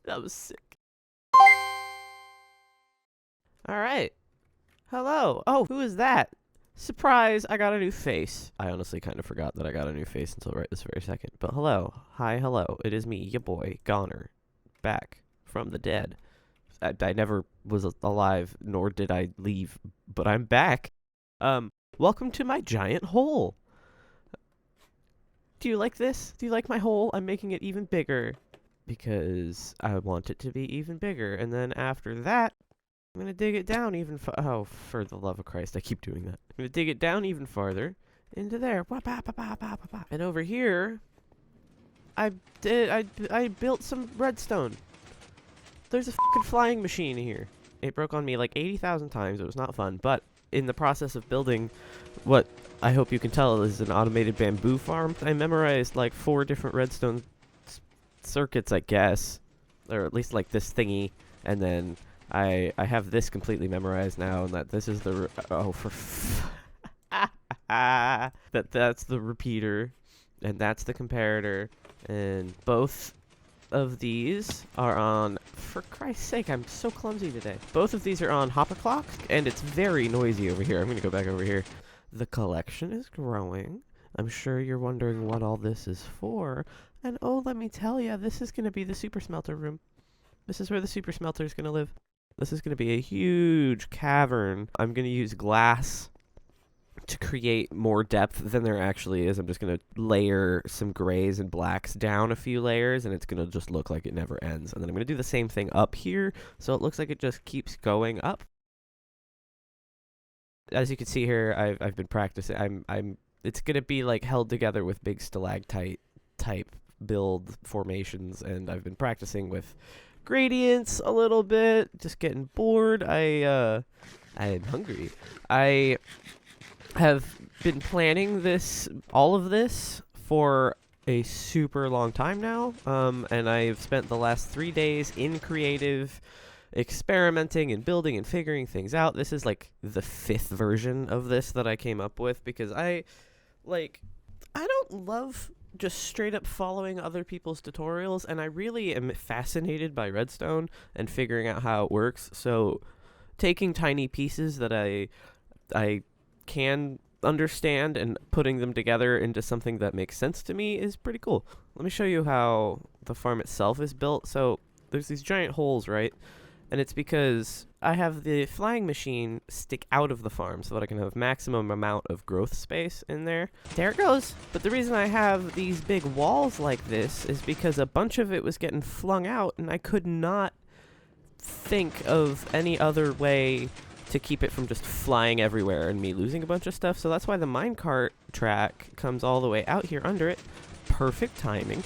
That was sick. Alright. Hello. Oh, who is that? Surprise, I got a new face. I honestly kind of forgot that I got a new face until right this very second. But hello. Hi, hello. It is me, your boy, Goner. Back from the dead. I never was alive, nor did I leave, but I'm back. Welcome to my giant hole. Do you like this? Do you like my hole? I'm making it even bigger because I want it to be even bigger. And then after that, I'm going to dig it down even oh, for the love of Christ, I keep doing that. I'm going to dig it down even farther into there. And over here, I built some redstone. There's a fucking flying machine here. It broke on me like 80,000 times. It was not fun, but in the process of building what I hope you can tell is an automated bamboo farm, I memorized like 4 different redstone circuits, I guess, or at least like this thingy, and then I have this completely memorized now, and that this is the that's the repeater, and that's the comparator, and both of these are on, for Christ's sake, I'm so clumsy today. Both of these are on hopper clock, and it's very noisy over here. I'm gonna go back over here. The collection is growing. I'm sure you're wondering what all this is for, and oh, let me tell you, this is gonna be the super smelter room. This is where the super smelter is gonna live. This is gonna be a huge cavern. I'm gonna use glass to create more depth than there actually is. I'm just going to layer some grays and blacks down a few layers, and it's going to just look like it never ends. And then I'm going to do the same thing up here, so it looks like it just keeps going up. As you can see here, I've been practicing. It's going to be like held together with big stalactite type build formations, and I've been practicing with gradients a little bit, just getting bored. I'm hungry. I have been planning all of this for a super long time now, and I've spent the last 3 days in creative experimenting and building and figuring things out. This is like the 5th version of this that I came up with, because I don't love just straight up following other people's tutorials, and I really am fascinated by redstone and figuring out how it works. So taking tiny pieces that I can understand and putting them together into something that makes sense to me is pretty cool. Let me show you how the farm itself is built. So there's these giant holes, right? And it's because I have the flying machine stick out of the farm so that I can have maximum amount of growth space in there. There it goes. But the reason I have these big walls like this is because a bunch of it was getting flung out, and I could not think of any other way to keep it from just flying everywhere and me losing a bunch of stuff. So that's why the minecart track comes all the way out here under it. Perfect timing.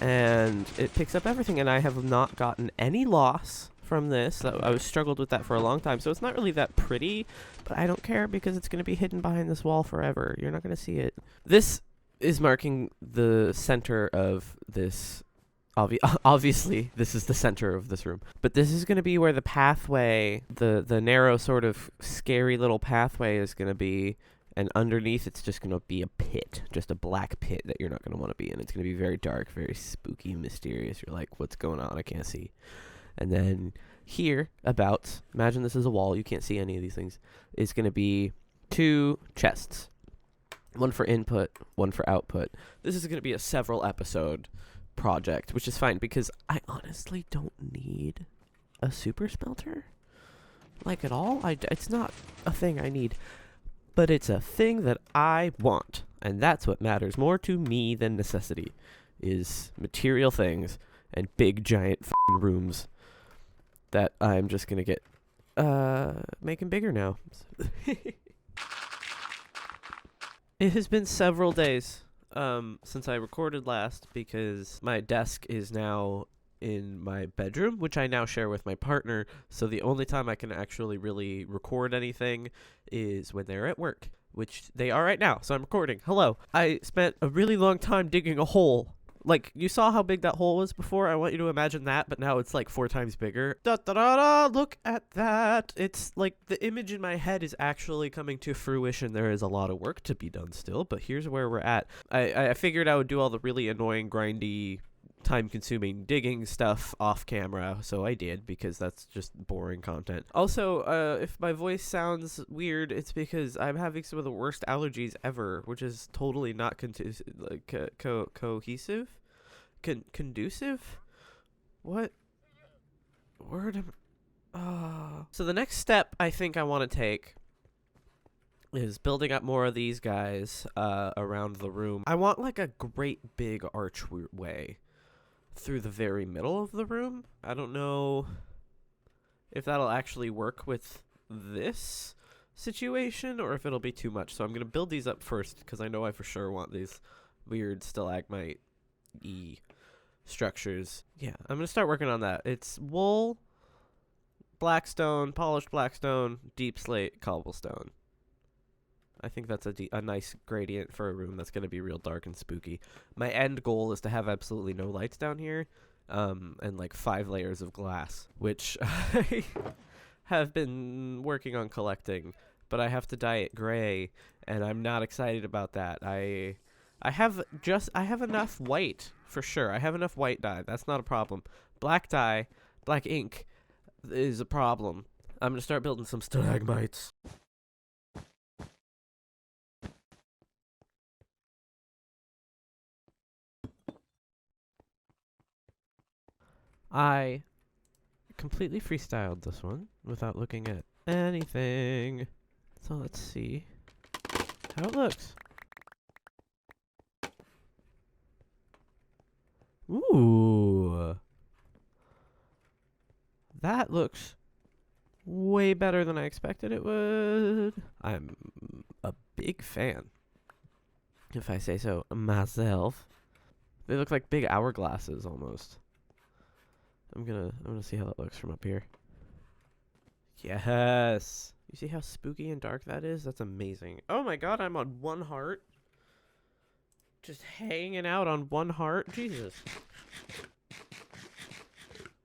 And it picks up everything, and I have not gotten any loss from this. I struggled with that for a long time. So it's not really that pretty, but I don't care because it's going to be hidden behind this wall forever. You're not going to see it. This is marking the center of this. Obviously, this is the center of this room. But this is going to be where the pathway, the narrow sort of scary little pathway is going to be. And underneath, it's just going to be a pit. Just a black pit that you're not going to want to be in. It's going to be very dark, very spooky, mysterious. You're like, what's going on? I can't see. And then here, imagine this is a wall. You can't see any of these things. Is going to be 2 chests. One for input, one for output. This is going to be a several episode project, which is fine because I honestly don't need a super smelter, like, at all. It's not a thing I need, but it's a thing that I want, and that's what matters more to me than necessity, is material things and big giant f***ing rooms that I'm just gonna get making bigger now. It has been several days since I recorded last, because my desk is now in my bedroom, which I now share with my partner, so the only time I can actually really record anything is when they're at work, which they are right now, so I'm recording. Hello. I spent a really long time digging a hole, Like, you saw how big that hole was before? I want you to imagine that, but now it's like 4 times bigger. Da da da da! Look at that! It's like the image in my head is actually coming to fruition. There is a lot of work to be done still, but here's where we're at. I figured I would do all the really annoying, grindy, time-consuming digging stuff off camera, so I did, because that's just boring content. Also, if my voice sounds weird, it's because I'm having some of the worst allergies ever, which is totally not cohesive? Conducive? What word am So the next step I think I want to take is building up more of these guys around the room. I want like a great big archway through the very middle of the room. I don't know if that'll actually work with this situation or if it'll be too much. So I'm going to build these up first because I know I for sure want these weird stalagmite-y structures. Yeah, I'm going to start working on that. It's wool, blackstone, polished blackstone, deep slate, cobblestone. I think that's a nice gradient for a room that's going to be real dark and spooky. My end goal is to have absolutely no lights down here, and like 5 layers of glass, which I have been working on collecting, but I have to dye it gray, and I'm not excited about that. I have enough white for sure. I have enough white dye. That's not a problem. Black dye, black ink is a problem. I'm going to start building some stalagmites. I completely freestyled this one without looking at anything. So let's see how it looks. Ooh. That looks way better than I expected it would. I'm a big fan, if I say so myself. They look like big hourglasses almost. I'm gonna see how that looks from up here. Yes. You see how spooky and dark that is? That's amazing. Oh my god, I'm on 1 heart. Just hanging out on 1 heart. Jesus.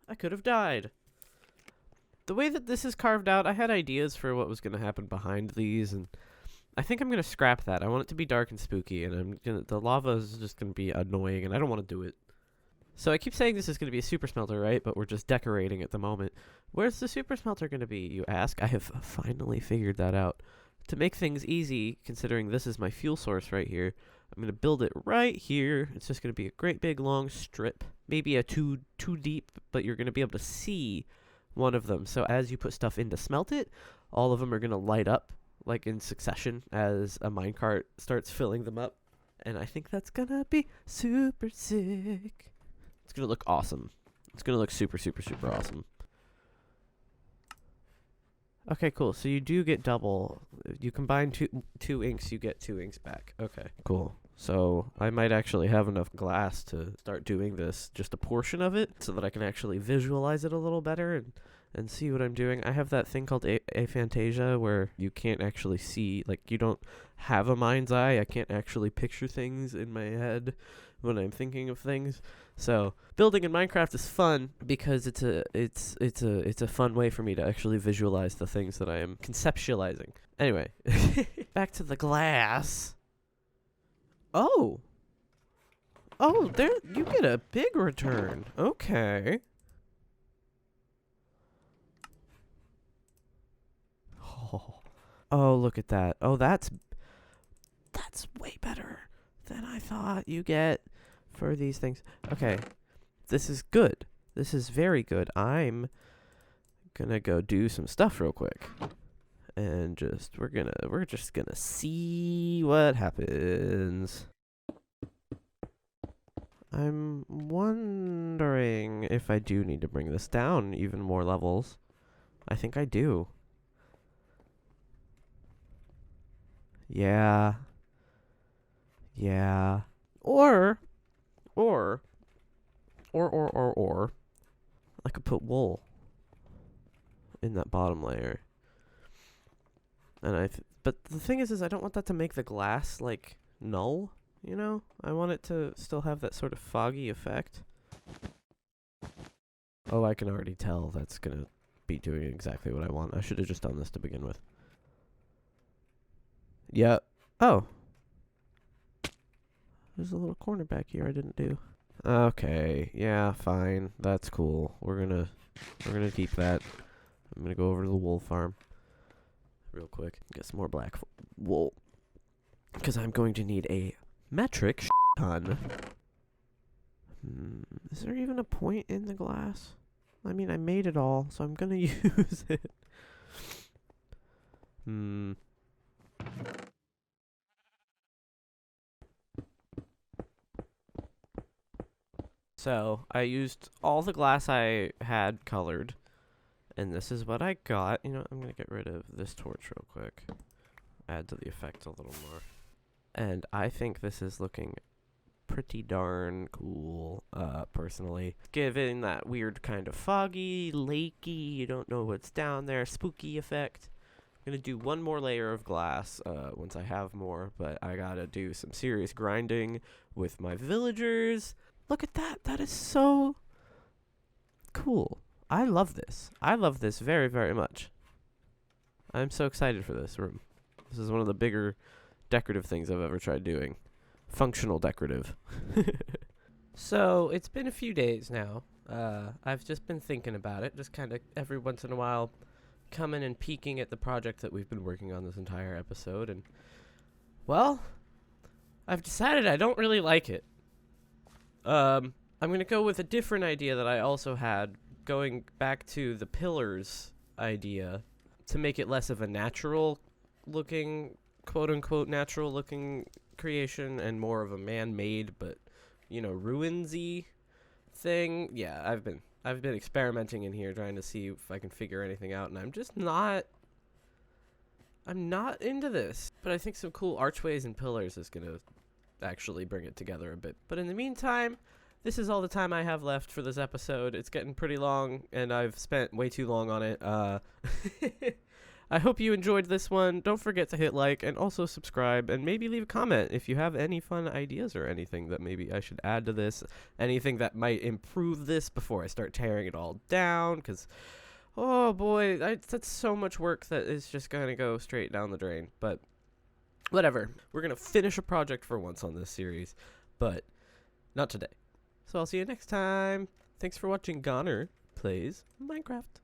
I could have died. The way that this is carved out, I had ideas for what was gonna happen behind these, and I think I'm gonna scrap that. I want it to be dark and spooky, and the lava is just gonna be annoying, and I don't want to do it. So I keep saying this is going to be a super smelter, right? But we're just decorating at the moment. Where's the super smelter going to be, you ask? I have finally figured that out. To make things easy, considering this is my fuel source right here, I'm going to build it right here. It's just going to be a great big long strip. Maybe a too deep, but you're going to be able to see one of them. So as you put stuff in to smelt it, all of them are going to light up like in succession as a minecart starts filling them up. And I think that's going to be super sick. It's going to look awesome. It's going to look super, super, super awesome. Okay, cool. So you do get double. You combine two inks, you get 2 inks back. Okay, cool. So I might actually have enough glass to start doing this, just a portion of it, so that I can actually visualize it a little better and see what I'm doing. I have that thing called aphantasia where you can't actually see, like you don't have a mind's eye. I can't actually picture things in my head when I'm thinking of things. So building in Minecraft is fun because it's a fun way for me to actually visualize the things that I am conceptualizing. Anyway, back to the glass. Oh, there you get a big return. Okay. Oh, look at that. Oh, that's way better than I thought you get for these things. Okay, this is good. This is very good. I'm gonna go do some stuff real quick, and we're just gonna see what happens. I'm wondering if I do need to bring this down even more levels. I think I do. Yeah. Yeah. Or I could put wool in that bottom layer. And but the thing is I don't want that to make the glass like null. you know? I want it to still have that sort of foggy effect. Oh, I can already tell that's gonna be doing exactly what I want. I should have just done this to begin with. Yeah. Oh. There's a little corner back here I didn't do. Okay. Yeah, fine. That's cool. We're gonna keep that. I'm gonna go over to the wool farm real quick. Get some more black wool. Because I'm going to need a metric ton. Is there even a point in the glass? I mean, I made it all, so I'm gonna use it. So, I used all the glass I had colored, and this is what I got. You know, I'm gonna get rid of this torch real quick. Add to the effect a little more. And I think this is looking pretty darn cool, personally. Given that weird kind of foggy, lakey, you don't know what's down there, spooky effect. I'm gonna do one more layer of glass, once I have more, but I gotta do some serious grinding with my villagers. Look at that! That is so cool. I love this. I love this very, very much. I'm so excited for this room. This is one of the bigger decorative things I've ever tried doing. Functional decorative. So, it's been a few days now. I've just been thinking about it, just kind of every once in a while coming and peeking at the project that we've been working on this entire episode, and, well, I've decided I don't really like it. I'm going to go with a different idea that I also had, going back to the pillars idea, to make it less of a natural looking, quote-unquote natural looking creation and more of a man-made but, you know, ruins-y thing. Yeah, I've been experimenting in here trying to see if I can figure anything out, and I'm not into this. But I think some cool archways and pillars is going to actually bring it together a bit. But in the meantime, this is all the time I have left for this episode. It's getting pretty long, and I've spent way too long on it. I hope you enjoyed this one. Don't forget to hit like and also subscribe, and maybe leave a comment if you have any fun ideas or anything that maybe I should add to this. Anything that might improve this before I start tearing it all down, because, oh boy, that's so much work that is just going to go straight down the drain. But whatever. We're going to finish a project for once on this series, but not today. So I'll see you next time. Thanks for watching Goner Plays Minecraft.